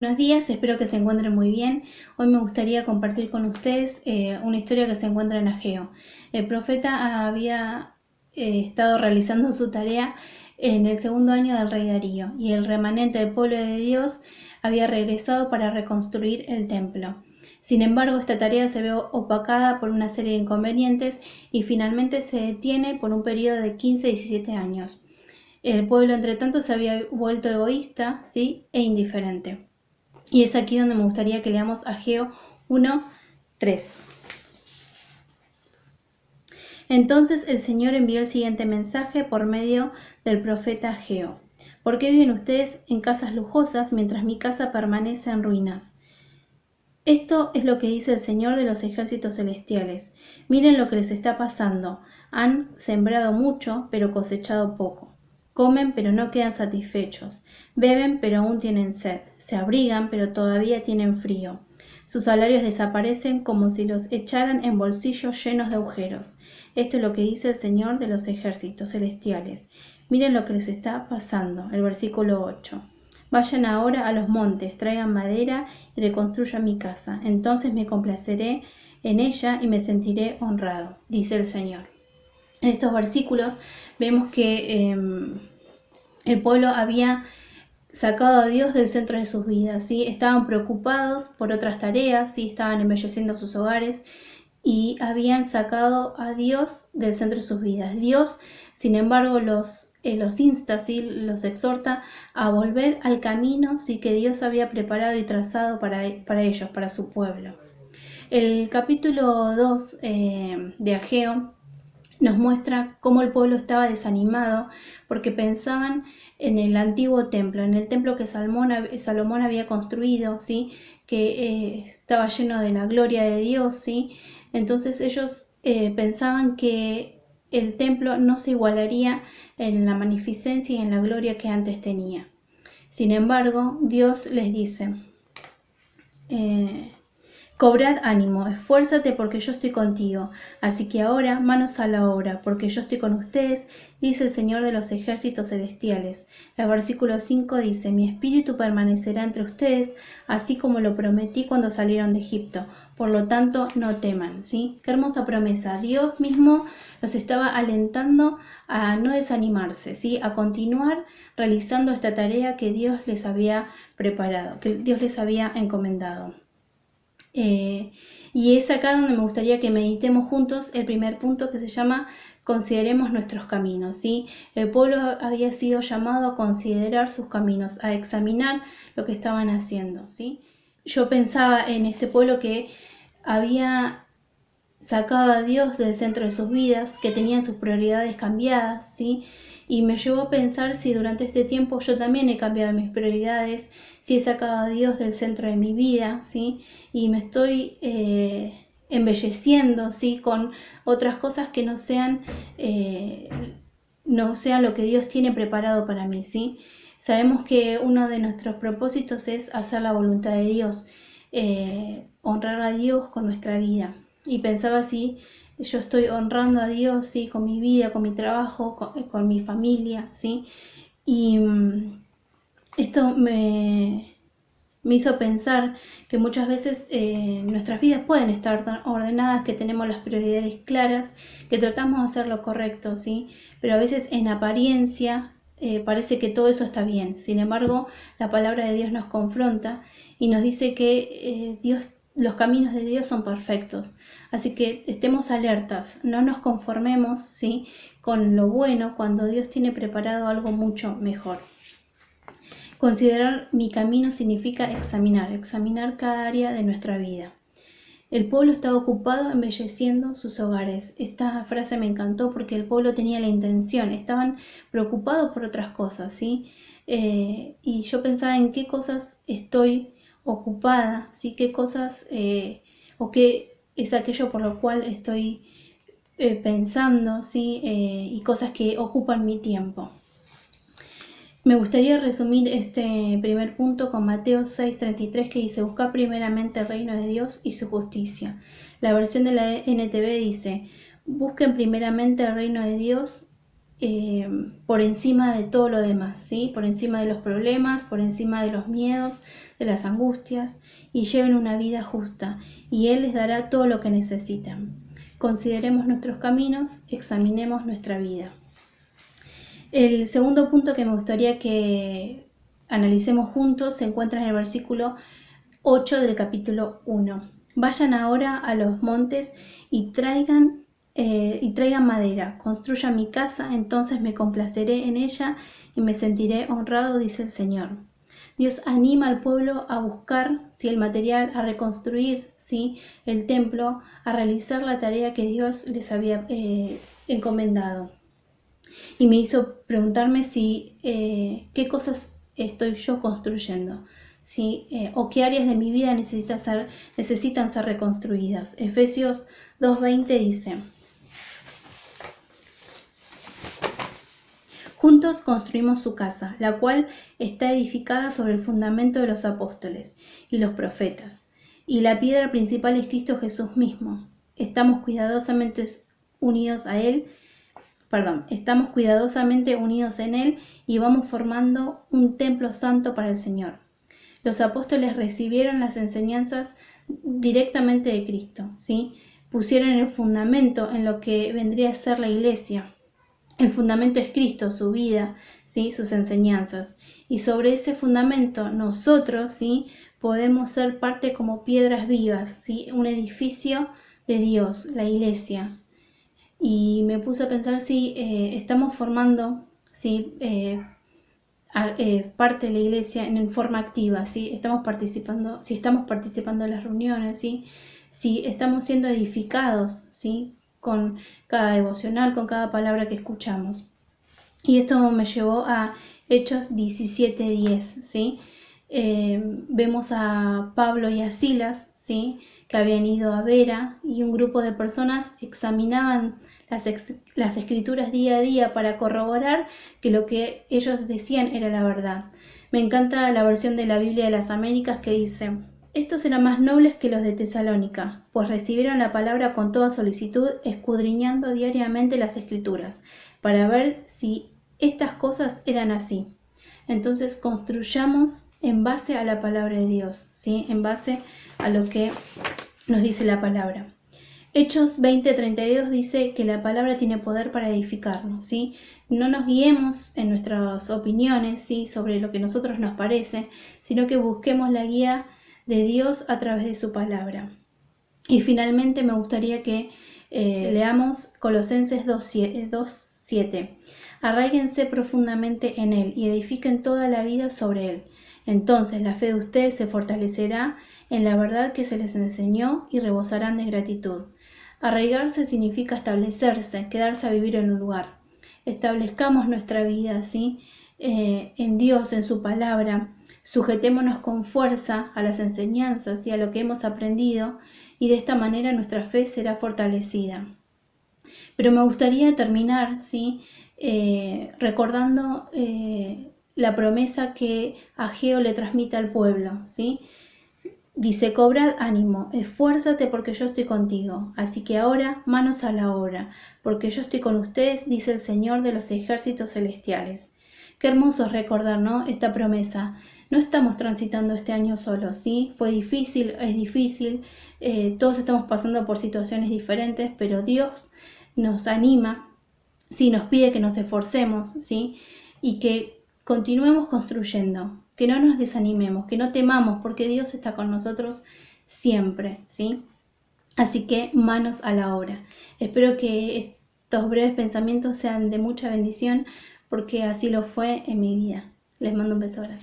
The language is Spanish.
Buenos días, espero que se encuentren muy bien. Hoy me gustaría compartir con ustedes una historia que se encuentra en Ageo. El profeta había estado realizando su tarea en el segundo año del rey Darío y el remanente del pueblo de Dios había regresado para reconstruir el templo. Sin embargo, esta tarea se ve opacada por una serie de inconvenientes y finalmente se detiene por un periodo de 15-17 años. El pueblo, entre tanto, se había vuelto egoísta, ¿sí?, e indiferente. Y es aquí donde me gustaría que leamos Ageo 1:3. Entonces el Señor envió el siguiente mensaje por medio del profeta Ageo. ¿Por qué viven ustedes en casas lujosas mientras mi casa permanece en ruinas? Esto es lo que dice el Señor de los ejércitos celestiales. Miren lo que les está pasando. Han sembrado mucho, pero cosechado poco. Comen, pero no quedan satisfechos. Beben, pero aún tienen sed. Se abrigan, pero todavía tienen frío. Sus salarios desaparecen como si los echaran en bolsillos llenos de agujeros. Esto es lo que dice el Señor de los ejércitos celestiales. Miren lo que les está pasando. El versículo 8. Vayan ahora a los montes, traigan madera y reconstruyan mi casa. Entonces me complaceré en ella y me sentiré honrado, dice el Señor. En estos versículos vemos que el pueblo había sacado a Dios del centro de sus vidas, ¿sí? Estaban preocupados por otras tareas, ¿sí? Estaban embelleciendo sus hogares y habían sacado a Dios del centro de sus vidas. Dios, sin embargo, los insta, ¿sí?, los exhorta a volver al camino, ¿sí?, que Dios había preparado y trazado para ellos, para su pueblo. El capítulo 2 de Ageo nos muestra cómo el pueblo estaba desanimado porque pensaban en el antiguo templo, en el templo que Salomón había construido, ¿sí?, que estaba lleno de la gloria de Dios, ¿sí? Entonces ellos pensaban que el templo no se igualaría en la magnificencia y en la gloria que antes tenía. Sin embargo, Dios les dice: cobrad ánimo, esfuérzate porque yo estoy contigo. Así que ahora manos a la obra, porque yo estoy con ustedes, dice el Señor de los ejércitos celestiales. El versículo 5 dice: mi espíritu permanecerá entre ustedes, así como lo prometí cuando salieron de Egipto. Por lo tanto, no teman, ¿sí? Qué hermosa promesa. Dios mismo los estaba alentando a no desanimarse, ¿sí?, a continuar realizando esta tarea que Dios les había preparado, que Dios les había encomendado. Y es acá donde me gustaría que meditemos juntos el primer punto, que se llama consideremos nuestros caminos, ¿sí? El pueblo había sido llamado a considerar sus caminos, a examinar lo que estaban haciendo, ¿sí? Yo pensaba en este pueblo que había sacado a Dios del centro de sus vidas, que tenían sus prioridades cambiadas, ¿sí? Y me llevó a pensar si durante este tiempo yo también he cambiado mis prioridades, si he sacado a Dios del centro de mi vida, ¿sí? Y me estoy embelleciendo, ¿sí?, con otras cosas que no sean lo que Dios tiene preparado para mí, ¿sí? Sabemos que uno de nuestros propósitos es hacer la voluntad de Dios, honrar a Dios con nuestra vida. Y pensaba si yo estoy honrando a Dios, ¿sí?, con mi vida, con mi trabajo, con mi familia, ¿sí? Y esto me hizo pensar que muchas veces nuestras vidas pueden estar ordenadas, que tenemos las prioridades claras, que tratamos de hacer lo correcto, ¿sí? Pero a veces en apariencia parece que todo eso está bien. Sin embargo, la palabra de Dios nos confronta y nos dice que los caminos de Dios son perfectos. Así que estemos alertas, no nos conformemos, ¿sí?, con lo bueno cuando Dios tiene preparado algo mucho mejor. Considerar mi camino significa examinar cada área de nuestra vida. El pueblo estaba ocupado embelleciendo sus hogares. Esta frase me encantó porque el pueblo tenía la intención, estaban preocupados por otras cosas, ¿sí? Y yo pensaba en qué cosas estoy ocupada, ¿sí? Qué cosas o qué es aquello por lo cual estoy pensando, ¿sí? Y cosas que ocupan mi tiempo. Me gustaría resumir este primer punto con Mateo 6:33, que dice: buscad primeramente el reino de Dios y su justicia. La versión de la NTV dice: busquen primeramente el reino de Dios por encima de todo lo demás, ¿sí? Por encima de los problemas, por encima de los miedos, de las angustias, y lleven una vida justa, y Él les dará todo lo que necesitan. Consideremos nuestros caminos, examinemos nuestra vida. El segundo punto que me gustaría que analicemos juntos se encuentra en el versículo 8 del capítulo 1. Vayan ahora a los montes y traigan madera, construyan mi casa, entonces me complaceré en ella y me sentiré honrado, dice el Señor. Dios anima al pueblo a buscar el material, a reconstruir el templo, a realizar la tarea que Dios les había encomendado. Y me hizo preguntarme qué cosas estoy yo construyendo, o qué áreas de mi vida necesitan ser reconstruidas. Efesios 2:20 dice: juntos construimos su casa, la cual está edificada sobre el fundamento de los apóstoles y los profetas, y la piedra principal es Cristo Jesús mismo. Estamos cuidadosamente unidos en Él y vamos formando un templo santo para el Señor. Los apóstoles recibieron las enseñanzas directamente de Cristo, pusieron el fundamento en lo que vendría a ser la iglesia. El fundamento es Cristo, su vida, sus enseñanzas. Y sobre ese fundamento nosotros podemos ser parte como piedras vivas, un edificio de Dios, la iglesia. Y me puse a pensar si estamos formando parte de la iglesia en forma activa, si estamos participando en las reuniones, si estamos siendo edificados con cada devocional, con cada palabra que escuchamos. Y esto me llevó a Hechos 17:10, vemos a Pablo y a Silas, que habían ido a Vera, y un grupo de personas examinaban las escrituras día a día para corroborar que lo que ellos decían era la verdad. Me encanta la versión de la Biblia de las Américas que dice: estos eran más nobles que los de Tesalónica, pues recibieron la palabra con toda solicitud, escudriñando diariamente las escrituras, para ver si estas cosas eran así. Entonces construyamos en base a la palabra de Dios, en base a lo que nos dice la palabra. Hechos 20:32 dice que la palabra tiene poder para edificarnos, No nos guiemos en nuestras opiniones, sobre lo que a nosotros nos parece, sino que busquemos la guía de Dios a través de su palabra. Y finalmente me gustaría que leamos Colosenses 2:7. Arráiguense profundamente en Él y edifiquen toda la vida sobre Él. Entonces la fe de ustedes se fortalecerá en la verdad que se les enseñó y rebosarán de gratitud. Arraigarse significa establecerse, quedarse a vivir en un lugar. Establezcamos nuestra vida en Dios, en su palabra. Sujetémonos con fuerza a las enseñanzas y a lo que hemos aprendido, y de esta manera nuestra fe será fortalecida. Pero me gustaría terminar recordando la promesa que Ageo le transmite al pueblo. Dice: cobrad ánimo, esfuérzate porque yo estoy contigo. Así que ahora, manos a la obra, porque yo estoy con ustedes, dice el Señor de los ejércitos celestiales. Qué hermoso es recordar, esta promesa. No estamos transitando este año solos, Fue difícil, es difícil, todos estamos pasando por situaciones diferentes, pero Dios nos anima, nos pide que nos esforcemos, y que continuemos construyendo, que no nos desanimemos, que no temamos, porque Dios está con nosotros siempre, Así que manos a la obra. Espero que estos breves pensamientos sean de mucha bendición, porque así lo fue en mi vida. Les mando un beso grande.